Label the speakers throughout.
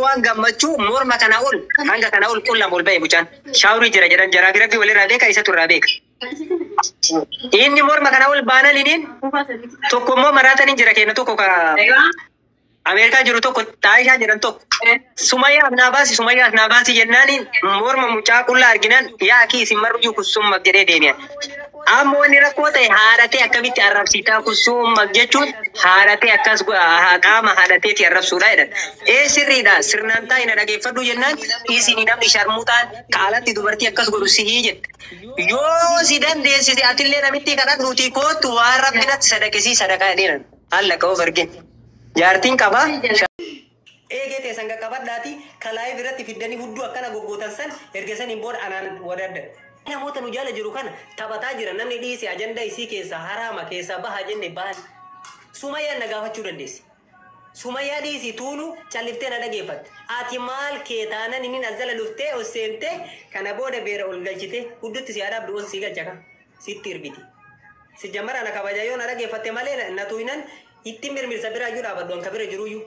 Speaker 1: waan gammachuu morma kana ol hanga kana ol qulla mol bay mucaan shaawrii jira jedhan jaraa fi rabbi walirraa beeka isa turraa beeka. Inni morma kana ol baanan inin tokko immoo maraatanii jira kenna tokko ka Amerika jiru tokko taayishaa jedhan tokko Sumayyaa Abnaabaasi jennaaniin morma mucaa qullaa arginan yaa kii isin marru kusumma jedhee deemiyan. Ammoo inni rakkoo ta'e haadhatee akkamitti arrabsiitaa kusumma jechuun haadhatee akkas qaama haadhateeti arrabsuudha jedhan. Sirriidha sirnaan taa'ina dhageeffadhu jennaan isin namni sharmuutaan kaalatti dubartii akkas godhu sihii jette. Yoo si dandeessise atillee namitti kadhat nuti kootu waan rabbinatti sadaqesii sadaqaa jedheeran haala ka'uuf argin. Jaartiin qaba. Eegete sanga qabadhaati kalaayi biratti fiddanii hudduu akkana goggootan san erga san hin booda anaan wadadda. Namoota nu jala jiru kana taphataa jira namni dhiise ajanda isii keessa haraama keessa baha jenne bahan. Sumayyaan na gaafachuu dandeessi. Sumayyaa dhiisi tuunu calliftee na dhageeffatte. Ati maal kee taanan inni azala luftee osseentee kana booda beera ol galchite huddutti si haadhaaf du'oon si galchaka sitti irbiti. Si jammara na kabaja yoo na dhageeffatte malee na tuyinan itti mirmirsa bira juu dhaabadhu anka bira jiruyyuu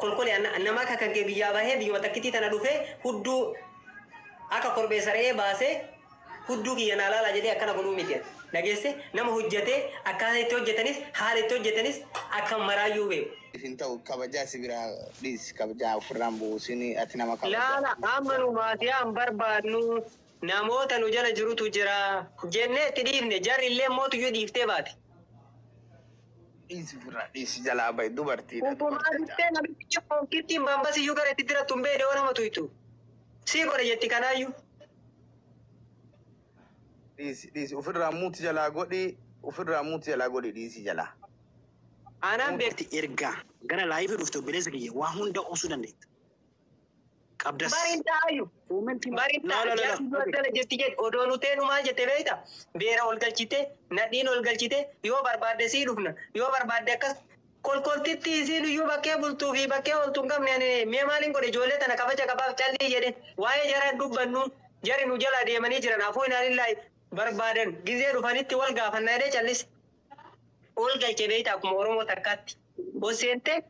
Speaker 1: kolkole nama akka kan kee biyyaa bahee biyyuma takkitii tana dhufee hudduu akka korbeessa re'ee baasee hudduu kiyya naa laala jedhee akkana godhuu miti dhageesse nama hojjetee akkaataa itti hojjetanis haala itti hojjetanis akka maraayyuu beeku.
Speaker 2: Isin ta'u kabajaa si biraa dhiis kabajaa ofirraan bu'uusin ati nama kabajaa.
Speaker 1: Laala ammanu maatiyaan barbaadnu namoota nu jala jirutu jira jennee itti dhiifne jarri illee mootuyyuu dhiiftee baate.
Speaker 2: Isi jalaa bayi dubartiidha.
Speaker 1: Uumamaattee namichi fonkittiin bambasiyyuu gara itti dirattu hin beede nama tuytu. Sii godhe jetti kanaayyuu.
Speaker 2: Dhiisi ofirraa muuti jalaa godhi dhiisi jalaa.
Speaker 1: Anaan beekti.
Speaker 3: Ergaa gara laayifii dhufte obboleessa kiyya waa hunda obsuu dandeetta. Qabdas.
Speaker 1: Bariin ta'ayyuu. Bariin ta'ayyuu jetti jedhe odoo nutee nu maal jette beekta. Beera ol galchite nadhiin ol galchite yoo barbaadde sii dhufna yoo barbaadde akkas kolkoltitti isiin iyyuu bakkee bultuu fi bakkee ooltuu hin qabne mee maaliin godhe ijoollee tana kabaja qabaaf callii jedhen waa'ee jaraan dubbannu jari nu jala deemanii jiran afoo inaanillaa barbaadan gizee dhufanitti wal gaafannaa jedhee callise. Ol galche beekta akkuma Oromoo takkaatti. Oseente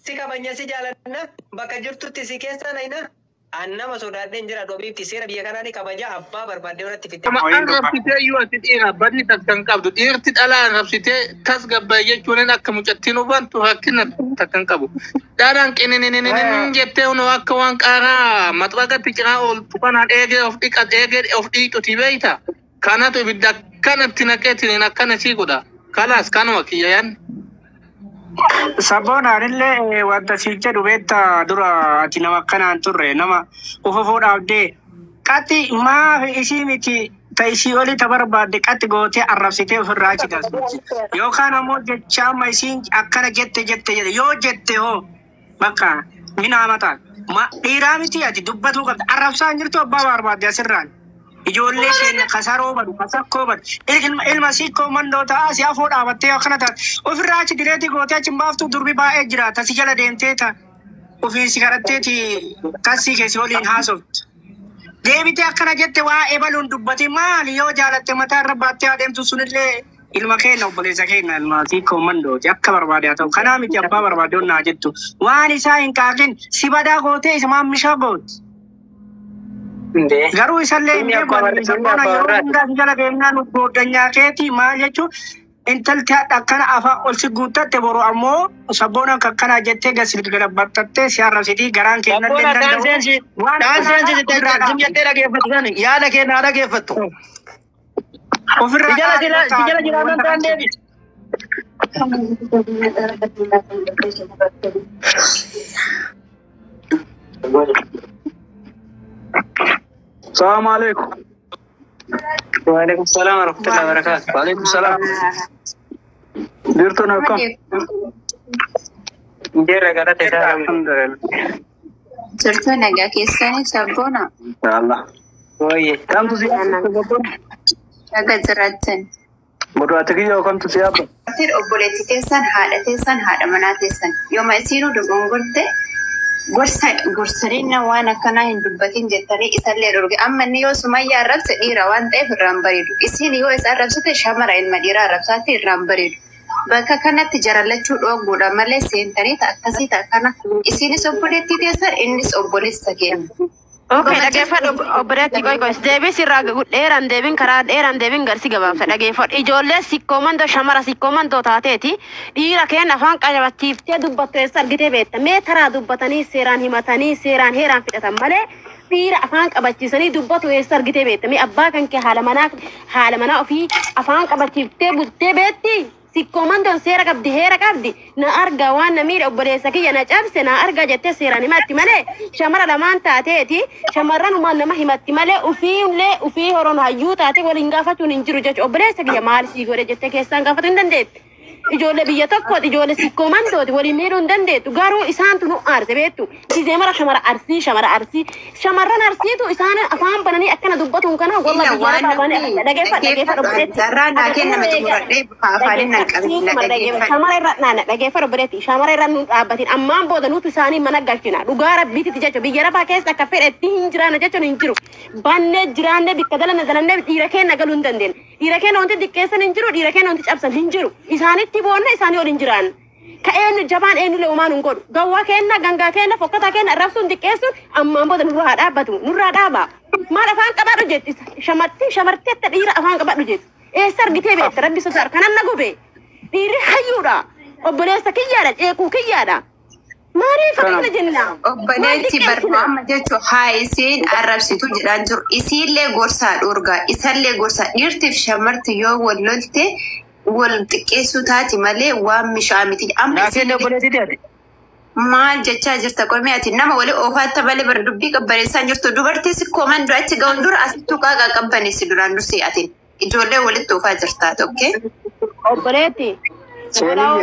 Speaker 1: si kabanya si jaalanna bakka jirtutti si keessa nayna annama sodaadheen jira dhobiifti seera biyya kanaa ni kabaja abbaa barbaadde irratti fitte.
Speaker 4: Arrabsitee yoo ati dhiira badni takkan qabdu dhiirti dhalaa arrabsitee tasgabbaa'e jechuun akka mucattiin hubantu rakkina takkan qabu. Dhaadhaan qininiinin jettee akka waan qaaraa maxxaqatti cinaa ooltu kana eegee of dhiituti beeyta. Kanatu ibidda akkanatti naqeetiin akkana sii godha. Kalaas kanuma kiyyaan.
Speaker 5: Sabboonaan illee wanta si jedhu beektaa dura ati nama akkanaan turre nama ufufuu dhaabdee qatti maaf isii miti ta isii olii ta barbaadde qatti gootee arrabsitee ofirraa citas yookaan ammoo jecha amma isiin akkana jette yoo jette hoo bakka minaa mataa dhiiraa miti ati dubbatuu qabda arrabsaa hin jirtu abbaa barbaadde asirraan. Ijoollee keenya kasaroo badu kasakkoo badu ilma sikkoo mandoo ta'a si afoo dhaabattee akkana taate ofirraa achi direetii gootee achi baaftuu durbi baay'ee jira tasi jala deemtee ofiin si kadhatteeti kasii keessi waliin haasoftu. Deebitee akkana jette waa'ee baluun dubbati maali yoo jaalatte mataa irra baattee adeemtu sunillee ilma keenya obboleessa keenya ilma sikkoo mandooti akka barbaade haa ta'u kanaa miti abbaa barbaade onnaa jettu waan isaa hin qaaqin si badaa gootee isa maammishaa gooti. Garuu isallee inni sabboona yeroo hundaa jala deemnaa nu booddanyaa keetii maal jechuun intalti akkana afaan ol si guuttatte boru ammoo sabboona akkana jettee gasi galabbattattee si arrabsitii garaan keenya illee danda'u.
Speaker 1: Jettee dhageeffatu yaada keenya dhageeffattu.
Speaker 5: Ofirraa
Speaker 1: jala jiraatan ta'an deebi.
Speaker 4: السلام عليكم.
Speaker 1: وعليكم السلام ورحمة الله وبركاته.
Speaker 4: وعليكم السلام. ديرتنا كم؟
Speaker 1: Jira gara tesa
Speaker 4: alhamdulillah.
Speaker 6: Certo naga keessani sabboona.
Speaker 4: Allah.
Speaker 1: Oye.
Speaker 4: Kamtu siapa?
Speaker 6: Naga jiraatan.
Speaker 4: Bodo atiki yo kamtu siapa?
Speaker 6: Tir obboleetti keessan haadha teessan haadha manaa teessan yooma isiinuu dogongorte gorsaniin waan akkanaa hin dubbatin jettanii isallee dhorge amma inni yoo Sumayyaa arrabse dhiira waan ta'eef irraan bareedu isiin yoo isa arrabsite shamara ilma dhiiraa arrabsaatti irraan bareedu bakka kanatti jarallachuu dhoogguudha malee seentanii akkasii kana isinis obboleettii teessan innis obboleessa kenna.
Speaker 7: Okay, dhaggeeffadhu obboleetti qoyqoos deebii sirraa dheeraan deebiin karaa dheeraan deebiin garsi gabaabsa dhaggeeffadhu ijoollee sikkoomandoo shamara sikkoomandoo taateeti dhiira keenya afaan qabachiiftee dubbattu eessa argitee beekta mee taraa dubbatanii seeraan himatanii seeraan heeraan fidhatan malee dhiira afaan qabachiisanii dubbatu eessa argitee beekta mee abbaa kan kee haala manaa ofii afaan qabachiiftee bultee beekti. Sikkoomandoo seera qabdi heera qabdi na argaa waan namiidha obboleessa kiyya na cabse na argaa jettee seeraan himatti malee shamara lamaan taateeti shamarran umaan nama himatti malee ufii horoon hayyuu taate waliin gaafachuun hin jiru jechuudha obboleessa kiyya maal sii godhe jettee keessaan gaafatu hin dandeetti. Ijoollee biyya tokkooti ijoollee sikkoomandooti waliin miidhuu hin dandeettu garuu isaantu nu aarse beektu isee mara shamara arsii shamarran arsiitu isaan afaan bananii akkana dubbatuun kana walla biyya baabanii dhaggeeffadhu obboleetti shamara irra nu dhaabbatiin ammaan booda nutu isaanii mana galchina dhugaa rabbiititti jechuudha biyya rabaa keessa akka fedhetti hin jiraanne jechuun hin jiru bannee jiraanne bikka dalannee dhiira keenya galuu hin dandeenye dhiira keenya wanti diqqeessan hin jiru dhiira keenya wanti cabsan hin jiru isaanitti boonna isaanii waliin jiraan ka'een jabaan eenyu leumaan hin godhu gawwaa keenya gangaa keenya fokkataa keenya arrabsuun diqqeessuun ammaan booda nurraa dhaabbatu nurraa dhaaba maal afaan qabadhu jetti shamartii akka dhiira afaan qabadhu jetti eessa argitee beekta rabbi sosaar kanan na gube dhiirri hayyuudha obboleessa kiyyaadha ceekuu kiyyaadha maaliif akkana jenna
Speaker 6: obboleetti barbaama jechuun haa isiin arrabsitu jedhaan jiru isiillee gorsaa dhorgaa isallee gorsaa dhiirtiif shamarti yoo wal lolte wal xiqqeessuu taati malee waan mishaa miti amma maal jechaa jirta qormee ati nama walii oofatta malee bara dubbii qabbaneessaan jirtu dubartii sikkoomandoo achi ga'uun dura asittuu qaaqa qabbaneessi duraan dursee atiin ijoollee walitti oofaa jirtaa tokkee.
Speaker 7: Obboleetti.
Speaker 5: Seenaa.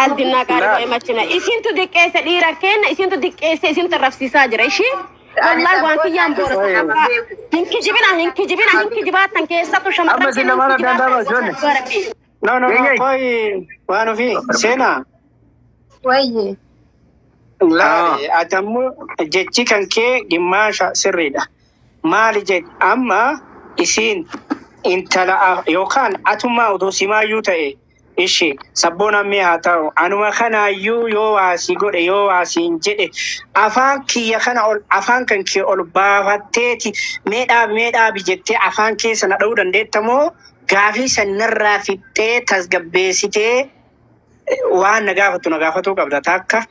Speaker 7: Aldinaa qaarii baay'ee machina isintu diqqeessa dhiira keenya isintu diqqeessa isintu rafsiisaa jira ishii. Wallahi waan kiyyaan boora hinkijibaattan keessattuu shamarran
Speaker 5: No, poi waan ofii seenaa.
Speaker 6: Wayye.
Speaker 5: Laali atammu jechi kan kee gimmaasha sirriidha. Maali jedh amma isiin intala yookaan atumaa utuu simaayyuu ta'e ishi sabboon ammee haa ta'u anuma kanaayyuu yoo waasii godhe yoo waasiin jedhe afaan kiyya kana afaan kan kee ol baafatteeti meedhaabi jettee afaan keessa na dha'uu dandeettamoo gaafii sanarraa fixxee tasgabbeessitee waan na gaafatuu qabda takka.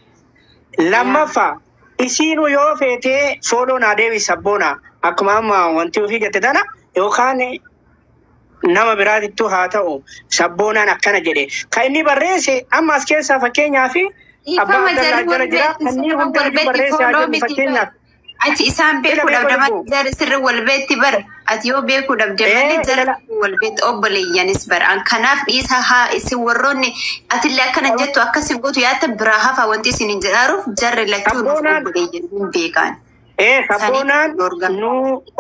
Speaker 5: Lammaffaa isiinu yoo feetee fooloo naa deebi sabboona akkuma amma wanti ofii jette tana yookaan nama biraatittuu haa ta'u sabboonaan akkana jedhe kan inni barreesse amma as keessaa fakkeenyaa fi abbaa adda jala jira kanneen hunda barreesse haa jedhu fakkeenyaaf.
Speaker 6: Ati isaan beekuu dhabdama jara sirri wal beetti bar ati yoo beekuu dhabdama jara wal beetti obboleeyyanis bar an kanaaf dhiisa haa isin warroonni atillee akkana jettu akkasi gootu yaata biraa hafa wanti isin hin jedhaaruuf jarri lachuun obboleeyyan beekan.
Speaker 5: Sabboonaan nu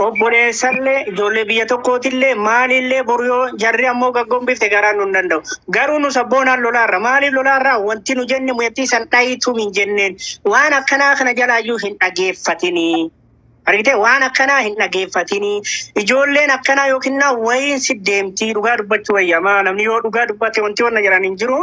Speaker 5: obboleessallee ijoollee biyya tokkootillee maalillee boru yoo jarri ammoo gaggombifte garaan nu hin danda'u. Garuu nu sabboonaan lolaarra maaliif lolaarra wanti nu jenne muyattii san dhayituu hin jenneen waan akkanaa kana jalaayyuu hin dhageeffatinii. Argitee waan akkanaa hin dhageeffatinii ijoolleen akkanaa yookiin wayiin si deemtii dhugaa dubbachuu wayyamaa namni yoo dhugaa dubbate wanti wanna jiran hin jiru.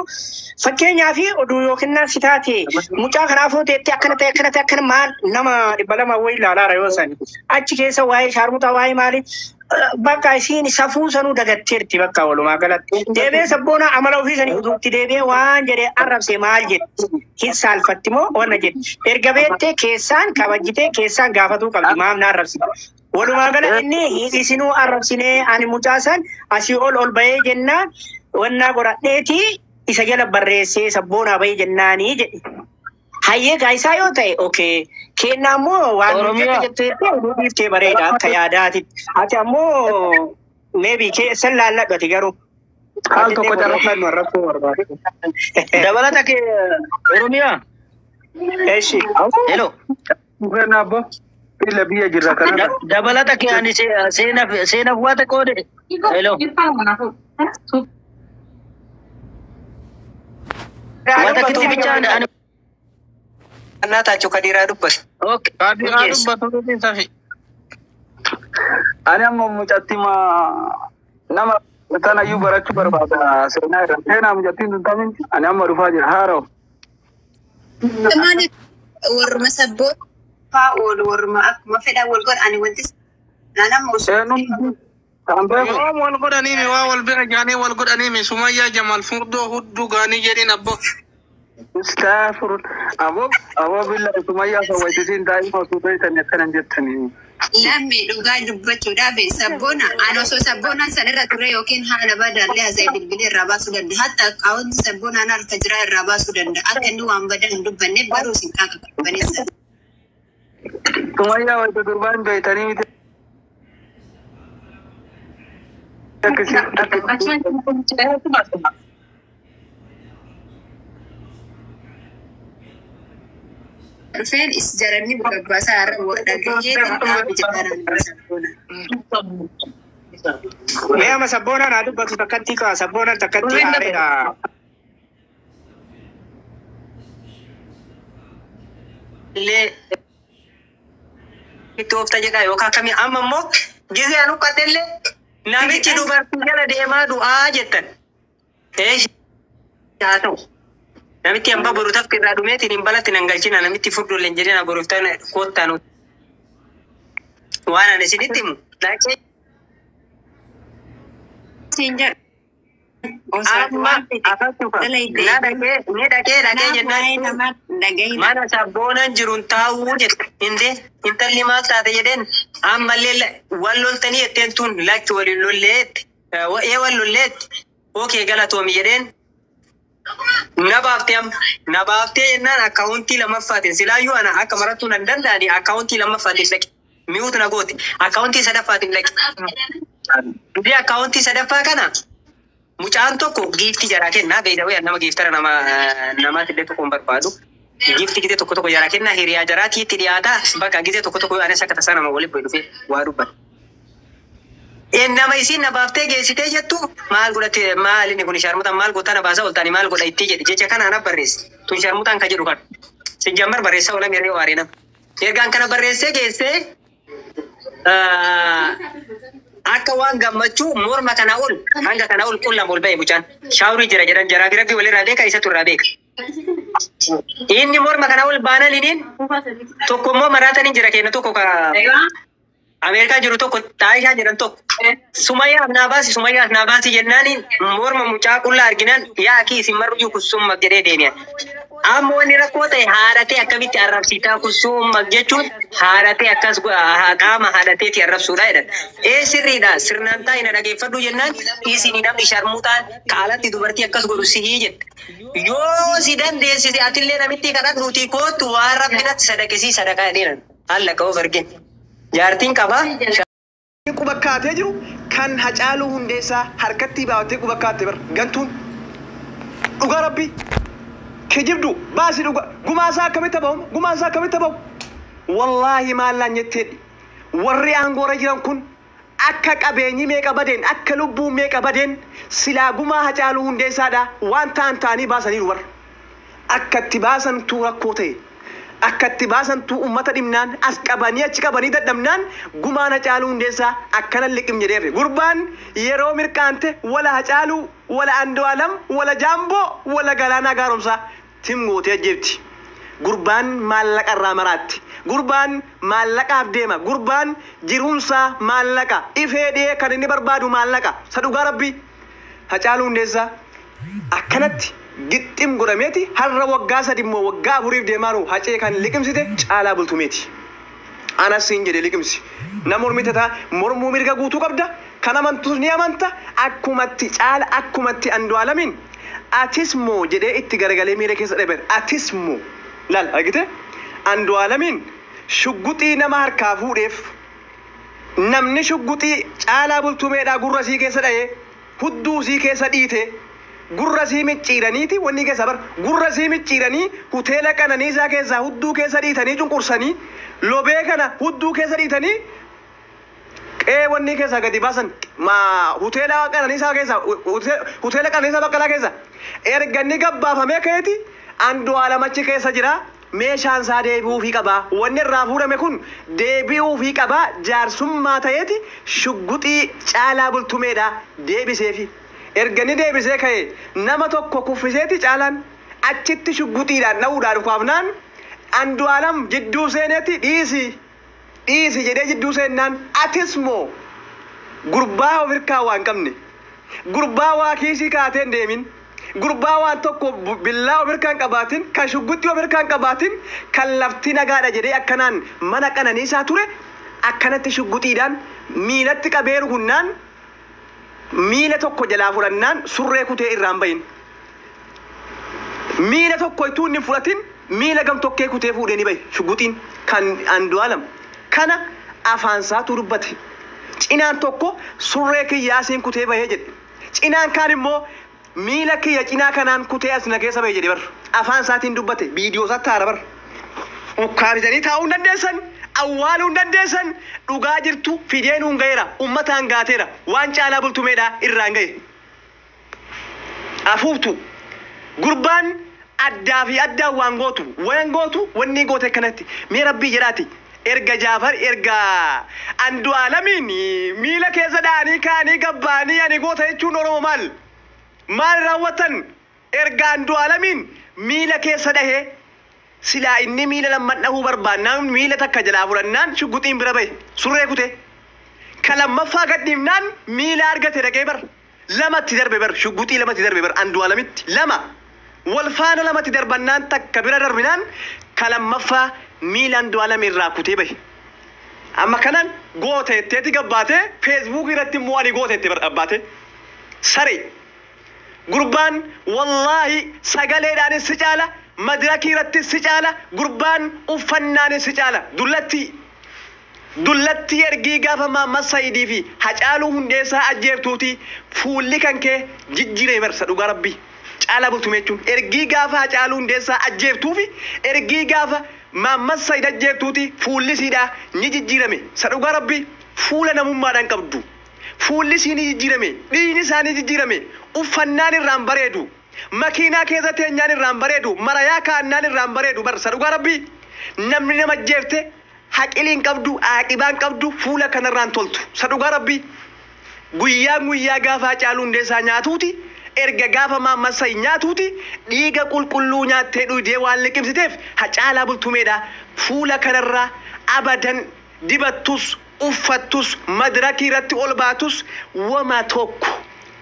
Speaker 5: Fakkeenyaa fi oduu yookiin si taate mucaa kanaafuu teettee akkana ta'e akkana maal nama 200 wayii ilaalaara yoo san achi keessa waa'ee shaarmutaa waa'ee maali bakka isiin safuu sanuu dagatteerti bakka walumaa galatti deebee sabboona amala ofii sanii utuutti deebee waan jedhee arrabse maal jedhe hin saalfatti moo wanna jedhe erga beettee keessaan kabajjitee keessaan gaafatuu qabdi maaf na arrabsite walumaa gala inni isinuu arrabsinee ani mucaa san asii ol bahee jennaan wannaa godhadheetii isa jala barreessee sabboonaa bahee jennaanii jedhe. Hayyee gaayisaa yoo ta'e okay kennaa ammoo waan jettee dhiiftee bareeda akka yaadaatitti ati ammoo maybe keessan laalladhu ati garuu
Speaker 2: Al tokko jarrafnu arrabsuu barbaade.
Speaker 1: Dabalata kee Oromiyaa.
Speaker 5: Eshi.
Speaker 1: Hello.
Speaker 2: Mukeen abbo ila biyya jirra kana.
Speaker 1: Dabalata kee ani seenaaf waa tokko de. Hello. Wata kitti bichaan ani Nata cuka dira dubbas.
Speaker 4: Okay. Kadira dubbatu ni safi.
Speaker 2: Ani amma mucatti nama Tana yu barachu barbada sena rantena mujatin tamin ani amma rufaji haro.
Speaker 6: Mani warma sabot fa warma akkuma fedha wal god ani wanti nana musu.
Speaker 2: Tambe
Speaker 4: wal god anime wal bira jani wal god anime Sumaya Jamal Furdo huddu gani jadi nabbo.
Speaker 2: Astaghfir. Abo billahi Sumaya sawaitin dai fa su dai tan kanan jettani.
Speaker 6: Namni dhugaa dubbachuudhaaf sabboona ani osoo sabboonaan sanirra ture yookiin haala badaallee asii bilbilee irraa baasuu danda'a. Hatta qaawwanni sabboonaan harka jiraa irraa baasuu danda'a. Akka inni waan badaa hin dubbanne baruu sin qaqqabaneessa.
Speaker 2: Sumaya waita durban beetanii miti.
Speaker 6: Rufeen is jaranii gabaasaa irra dhagayyee danda'amu jedharan sabboona.
Speaker 5: Mee sabboona naa dubbatu takkatti kaa sabboona takkatti haareedha.
Speaker 1: Illee itti oofta jedha yookaan akkamii amma immoo gizee anu qaddellee namichi dubartii jala deemaa du'aa jettan. Haa ta'u. Namitti amma boruutaaf irraa dhumeetiin hin balatti nan galchina namitti furdoolle hin jedhina boruuftaan koottaan waan ani isinitti himu. Amma ni dhaqee jennaan mana sabboonan jiruun taa'uu jedhe indee intalli maal taate jedheen ammallee wal loltanii jetteen tun lakki waliin lolleetti wal lolleetti ookee galatoomi jedheen. Nabaaftee jennaan akkaawuntii lammaffaatiin silaayyuu ana akka marattuu nan danda'ani akkaawuntii lammaffaatiin dhaqe mi'uutu na goote akkaawuntii sadaffaatiin dhaqe. Dubbii akkaawuntii sadaffaa kana mucaan tokko giiftii jaraa kennaa beedawee nama giiftara namaatti illee tokko hin barbaadu. Giiftii gizee tokko jaraa kennaa hiriyaa jaraatiitti dhiyaata bakka gizee tokko anis akka tasaa nama waliin bu'ee dhufee waa dubbata. Nama isin nabaaftee geessitee jettu maal godhatte maal inni kun sharmutaan maal goota na baasa oltaani maal godha itti jedhe jecha kana ana barreesse tun sharmutaan ka jedhu kan si jammar barreessaa ola miree waaree nama ergaan kana barreessee geessee akka waan gammachuu morma kana ol hanga kana ol qullaa ol ba'e mucaan shaawurii jira jedhan jaraa fi rabbi walirraa beeka isatu irraa beeka. Inni morma kana ol baanan iniin tokko immoo maraatanii jira kenna tokko ka Amerikaa jiru tokko taa'ishaa jedhan tokko Sumayyaa Nabaasi jennaaniin morma mucaa qullaa arginaan yaa akii isin marruu kusumma jedhee deemi'an. Amma wanni rakkoo ta'e haadhatee akkamitti arrabsiitaa kusumma jechuun haadhatee akkas qaama haadhateeti arrabsuudha jedhan. Sirriidha sirnaan taa'ina dhageeffadhu jennaan isin namni sharmuutaan kaalatti dubartii akkas godhu sihii jette. Yoo si dandeessise atillee namitti kadhan nuti kootu waan rabbinatti sadaqesii sadaqaa jedheeran haala ka'uuf argin. Jaartiin qabaa.
Speaker 8: Quba kaatee jiru kan Hacaaluu Hundeessaa harkatti baafatee quba kaatee bar gantuun dhugaa rabbi kijibdu baasii dhugaa gumaasaa akkamitti bahu wallaahi maallaan jetteedhi warri aangoora jiran kun akka qabeenyi meeqa badeen akka lubbuu meeqa badeen silaa gumaa Hacaaluu Hundeessaadha waan ta'anii baasanii dubar akka itti baasantu rakkoo ta'e. Akka itti baasantu uummata dhimnaan as qabanii achi qabanii dadhabnaan gumaan Hacaaluu Hundeessaa akkana liqim jedheef gurbaan yeroo mirqaante wala Hacaaluu wala Andu'aalam wala Jaamboo wala Galaanaa Gaaromsaa timgootee ajjeefti. Gurbaan maallaqa irraa maraatti. Gurbaan maallaqaaf deema. Gurbaan jiruunsaa maallaqa. Ifee dhiyee kan inni barbaadu maallaqa. Sadhugaa rabbii Hacaaluu Hundeessaa akkanatti. Gixxim godhameeti har'a waggaa sadi immoo waggaa afuriif deemaanu hacee kan liqimsite caalaa bultumeeti. Anas siin jedhe liqimsi. Nama mormitataa mormuu mirga guutuu qabda. Kan amantus ni amanta. Akkumatti caala akkumatti Andu'aalamiin atismoo jedhee itti garagalee miira keessa dhabe. Atismoo laal argite Andu'aalamiin shugguxii nama harkaa fuudheef namni shugguxii caalaa bultumeedhaa gurra sii keessa dha'ee hudduu sii keessa dhiite. Gurra sii micciiraniiti wanni keessa bar gurra sii micciiranii hoteela Qananiisaa keessaa hudduu keessa dhiitanii cunqursanii lobee kana hudduu keessa dhiitanii wanni keessa gadi baasan hoteela Qananiisaa keessa hoteela Qananiisaa Baqqalaa keessa erganni gabbaafamee ka'eeti Andu'aalamichi keessa jira meeshaan isaa deebi'uufii qabaa. Wanni irraa fuudhame kun deebi'uufii qabaa. Jaarsummaa ta'eeti shugguxii Caalaa Bultumeedha deebiseefi. Ergani deebisee ka'e nama tokko kuffiseeti Caalaan achitti shugguxiidhaan dha'uudhaan dhukaafnaan Andu'aalam jidduu seeneeti dhiisi jedhee jidduu seennaan atis moo gurbaa of hirkaa waan qabne gurbaa waa kiisii kaateen deemin. Gurbaa waan tokko billaa of hirkaan qabaatin kan shugguxii of hirkaan qabaatin kan lafti nagaadha jedhee akkanaan mana qananiisaa ture akkanatti shugguxiidhaan miilatti qabeeru hunnaan miila tokko jalaa fudhannaan surree kutee irraan bahin. Miila tokko ituu inni fudhatin miila gam tokkee kutee fuudhee ni bahe shugguxiin kan Andu'aalam kana afaansaatu dubbate. Cinaan tokko surree kiyyaasiin kutee bahee jedhe. Cinaan kaan immoo miila kiyya cinaa kanaan kutee asna keessa bahee jedhe bar. Afaan isaatiin dubbate viidiyoo isaatti haara bar. Ukkaamsanii taa'uu hin dandeessan. Awwaaluu hin dandeessan. Dhugaa jirtu fideen hun gaheera. Uummataan gaateera. Waan Caalaa Bultumeedhaa irraan gahe. Afuuftu gurbaan addaa fi addaan waan gootu wanni goote kanatti mee rabbii jedhaati. Erga Jaafar erga Andu'aalamiin miila keessa dhaanii kaanii gabbaanii ani goota jechuun Oromoo maal raawwatan erga Andu'aalamiin miila keessa dhahee silaa inni miila lamman dhahuu barbaannaan miila takka jalaa fudhannaan shugguxiin bira bahe surree kute ka lammaffaa gadhiifnaan miila argate dhaqee bar lamatti darbe bar shugguxii lamatti darbe bar Andu'aalamitti lama wal faana lamatti darbannaan takka bira darbinaan ka lammaffaa miila Andu'aalam irraa kutee bahe. Amma kanan goote itteeti gabbaate Facebook irratti immoo ani goote itti gabbaate saree gurbaan wallaahi sagaleedhaanis si caala madirakii irrattis si caala gurbaan uffannaanis si caala dullatti ergii gaafa Maammas Saayidii fi Hacaaluu Hundeessaa ajjeeftuuti fuulli kan kee jijjiiree barsa dhugaa rabbii Caalaa Bultumee jechuun ergii gaafa Hacaaluu Hundeessaa ajjeeftuu fi ergii gaafa Maammas Saayid ajjeeftuuti fuulli siidhaa ni jijjiirame sa dhugaa rabbii fuula namummaadhaan qabdu fuulli sii ni jijjiirame dhiigni isaa ni jijjiirame uffannaan irraan bareedu makiinaa keessa teenyaan irraan bareedu marayaa kaannaan irraan bareedu bar sa dhugaa rabbii namni nama ajjeefte haqiliin qabdu aaqibaan qabdu fuula kanarraan toltu sa dhugaa rabbii guyyaa gaafa Hacaaluu Hundeessaa nyaatuuti erga gaafa Maammas Saayid nyaatuuti dhiiga qulqulluu nyaattee dhuydee waan liqimsiteef Caalaa Bultumeedhaa fuula kanarraa abadan dibattus uffattus madirakii irratti ol baatus wama tokko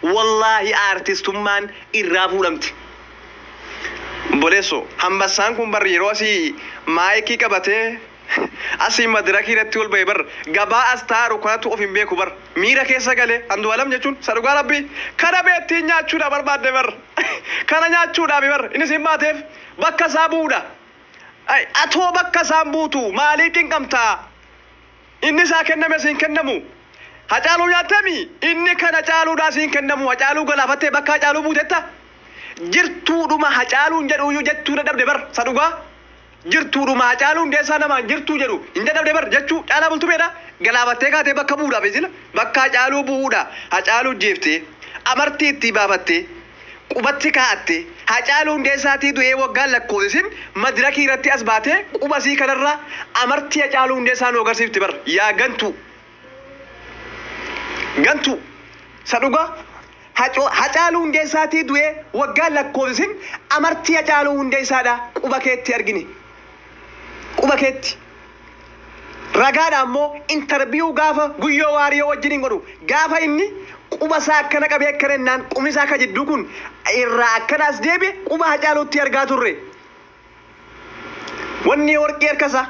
Speaker 8: wallaahi aartistummaan irraa fuudhamti. Bolesso hambassaan kun bar yeroo asii maayikii qabatee asii madirakii irratti ol bahee bar gabaa as taa'u kanatu of hin beeku bar miira keessa galee Andu'aalam jechuun sa dhugaa rabbii kana beettiin nyaachuudha barbaadde bar kana nyaachuudhaaf bar innis hin baateef bakka isaa bu'uudha. Atoo bakka isaan buutu maaliif dinqamtaa? Inni isaa kenname siin kennamu. Hacaaluu nyaatami inni kan Hacaaluudhaa siin kennamu Hacaaluu galaafattee bakka Hacaaluu buutetta. Jirtuudhuma Hacaaluun jedhu jettuu dadhabde bar sa dhugaa. Jirtuudhuma Hacaaluu Hundeessaa namaan jirtuu jedhu hin dadhabde bar jechuu Caalaa Bultumeedha galaafattee kaatee bakka bu'uudhaaf isina bakka Hacaaluu bu'uudha Hacaaluu jeeftee amartii itti baafattee qubatti kaa'atte Hacaaluu Hundeessaatii du'ee waggaan lakkoofsisin madirakii irratti as baatee qubasii kanarraa amartii Hacaaluu Hundeessaa nu agarsiifti bar yaa gantu sa dhugaa Hacaaluu Hundeessaatii du'ee waggaan lakkoofsisin amartii Hacaaluu Hundeessaadha quba keetti argine quba keetti ragaadha ammoo intarviyuu gaafa guyyoo waariyoo wajjin hin godhu gaafa inni quba isaa akkana qabee akkana jennaan qubni isaa akka jidduu kun irraa akkanaas deebi'e quba Hacaaluutti argaa turre wanni warqii harkasaa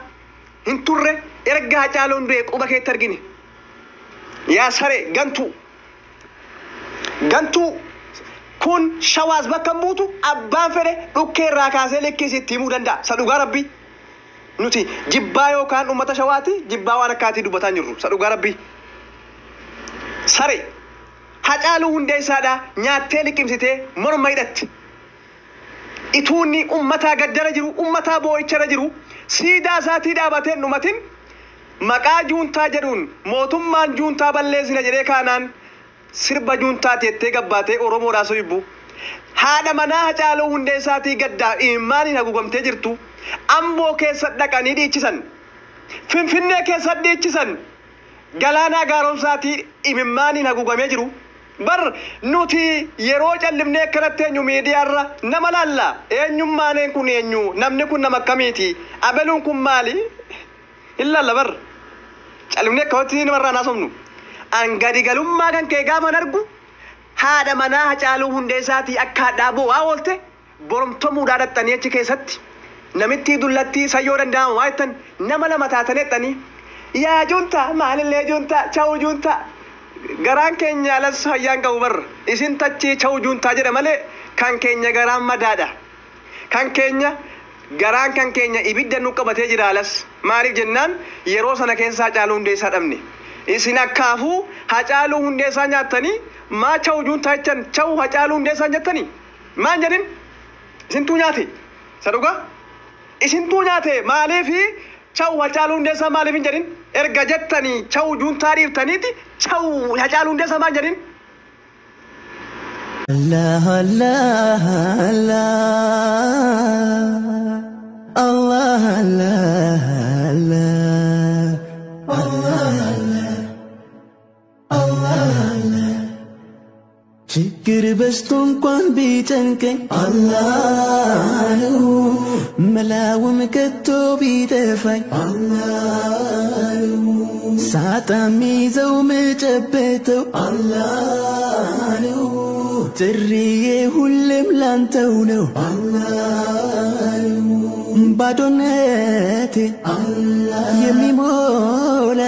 Speaker 8: hin turre erga Hacaaluun du'e quba keetti argine yaa saree gantuu kun shawaas bakka buutu abbaan fedhe dhukkee irraa kaasee lekkisitti himuu danda'a sa dhugaa rabbii nuti jibbaa yookaan uummata shawaati jibbaa waan akkaatii dubbataa jirru sa dhugaa rabbii saree Hacaaluu Hundeessaadha nyaattee liqimsitee morma hidhatti ituunni ummataa gaddara jiru ummataa boo'ichara jiru siidaa isaatii dhaabatee dhumatin maqaa juuntaa jedhuun mootummaan juuntaa balleessina jedhee kaanaan sirba juuntaa teettee gabbaatee Oromoodhaa soyibbu haadha manaa Hacaaluu Hundeessaatii gaddaa imimmaaniin haguugamtee jirtu Amboo keessa dhaqanii dhiichisan. Finfinnee keessa dhiichisan. Galaanaa gaaromsaatii imimmaaniin haguugamee jiru. Bar nuti yeroo callimnee akkanatti eenyu miidiyaarra nama laalla. Eenyummaan kun eenyu? Namni kun nama akkamiiti? Abeluun kun maali? Hin laalla bar. Callimnee akkamitti namarraa naasofnu. Angadi galummaa kan kee gaafa argu haadha manaa Hacaaluu Hundeessaatii akka haadhaa bo'aa oolte boromtomuudhaa dhaxxanii achi keessatti namitti dullattii sayyoo danda'amu waa jettan nama lama taatanii dhaxxanii yaa junta maalillee junta chawu junta garaan keenya alas fayyaan qabu barra isin tachii chawu juntaa jedha malee kan keenya garaan madaadha kan keenya garaan kan keenya ibidda nu qabatee jira alas maaliif jennaan yeroo sana keessa Hacaaluu Hundeessaa dhabne isin akkaafuu Hacaaluu Hundeessaa nyaattanii maa chawu juntaa jechan chawu Hacaaluu Hundeessaa nyattanii maan jedhin isintuu nyaate sadhugaa isintuu nyaate maaliifi chawu Hacaaluu Hundeessaa maaliif hin jedhin erga jettanii chawu juntaa dhiiftaniiti chawu Hacaaluu Hundeessaa maan jedhin
Speaker 9: Allah Allah Allah Allah Allah Allah Allah ችግር በዝቶ እንኳን ቢጨንቀኝ አላህ መላውም ከቶ ቢጠፋኝ አላህ ሳጣ ሚይዘው ምጨበጠው አላህ ጥሪዬ ሁሌም ላንተው ነው አላህ ባዶነቴ የሚሞላ